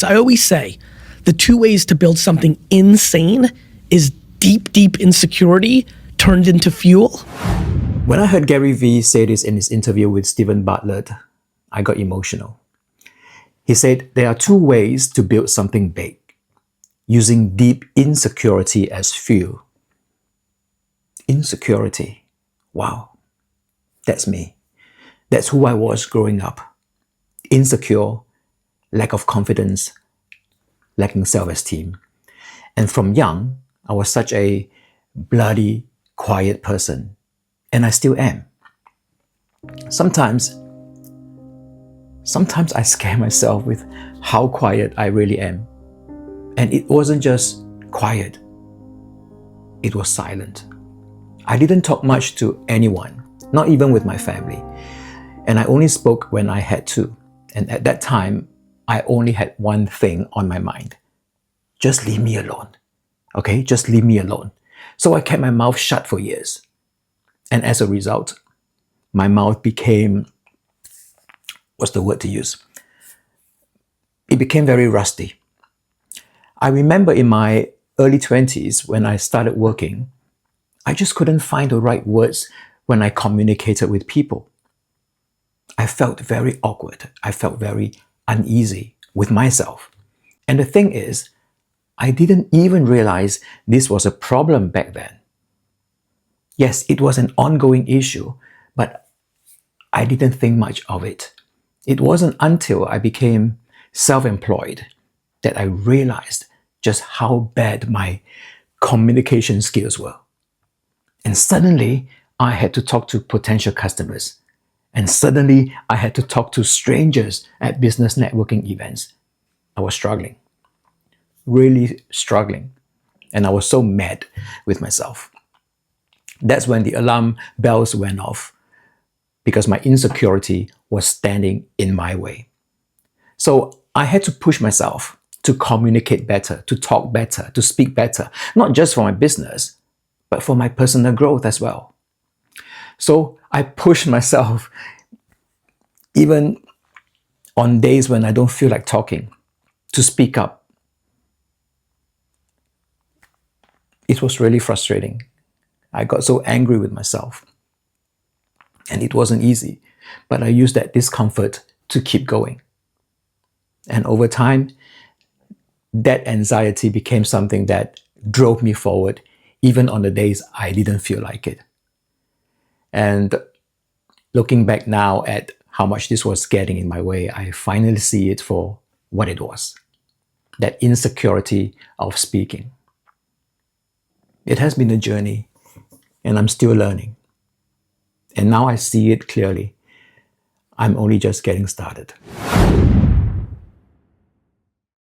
I always say the two ways to build something insane is deep, deep insecurity turned into fuel. When I heard Gary Vee say this in his interview with Stephen Bartlett, I got emotional. He said there are two ways to build something big, using deep insecurity as fuel. Insecurity. Wow. That's me. That's who I was growing up. Insecure, lack of confidence, lacking self-esteem. And from young, I was such a bloody, quiet person. And I still am. Sometimes I scare myself with how quiet I really am. And it wasn't just quiet. It was silent. I didn't talk much to anyone, not even with my family. And I only spoke when I had to. And at that time, I only had one thing on my mind. Just leave me alone. Okay, just leave me alone. So I kept my mouth shut for years. And as a result, my mouth became, what's the word to use? It became very rusty. I remember in my early 20s when I started working, I just couldn't find the right words when I communicated with people. I felt very awkward. I felt very uneasy with myself. And the thing is, I didn't even realize this was a problem back then. Yes, it was an ongoing issue, but I didn't think much of it. It wasn't until I became self-employed that I realized just how bad my communication skills were. And suddenly, I had to talk to potential customers. And suddenly, I had to talk to strangers at business networking events. I was struggling, really struggling. And I was so mad with myself. That's when the alarm bells went off because my insecurity was standing in my way. So I had to push myself to communicate better, to talk better, to speak better, not just for my business, but for my personal growth as well. So I push myself even on days when I don't feel like talking, to speak up. It was really frustrating. I got so angry with myself. And it wasn't easy, but I used that discomfort to keep going. And over time, that anxiety became something that drove me forward, even on the days I didn't feel like it. And looking back now at how much this was getting in my way, I finally see it for what it was. That insecurity of speaking. It has been a journey, and I'm still learning. And now I see it clearly. I'm only just getting started.